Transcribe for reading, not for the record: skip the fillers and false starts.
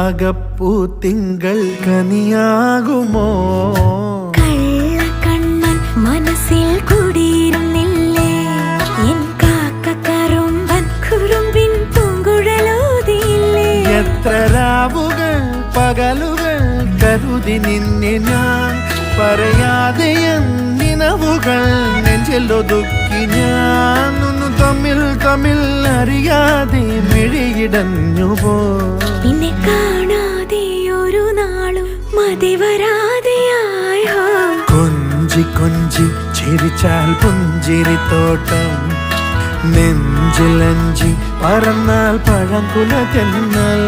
അകപ്പൂ തിങ്കൾ കനിയാകുമോ? കള്ളക്കണ്ണൻ മനസ്സിൽ കുടിയിരുന്നില്ലേ? എൻ കാക്കക്കറുമ്പൻ കുറുമ്പിൻ പൂങ്കുഴലൂതിയില്ലേ? എത്ര രാവുകൾ പകലുകൾ കരുതി നിന്നെ ഞാൻ, പറയാതെ നിനവുകൾ നെഞ്ചിലൊതുക്കി ഞാൻ. തമ്മിൽ തമ്മിൽ അറിയാതെ മിഴിയിടഞ്ഞു പോ. പിന്നെ കാണാതെ ഒരു നാളും മതി വരാതെയായി. കൊഞ്ചി കൊഞ്ചി ചിരിച്ചാൽ പുഞ്ചിരിത്തോട്ടം, നെഞ്ചിലഞ്ചി പറന്നാൽ പഴങ്കുല തെന്നൽ.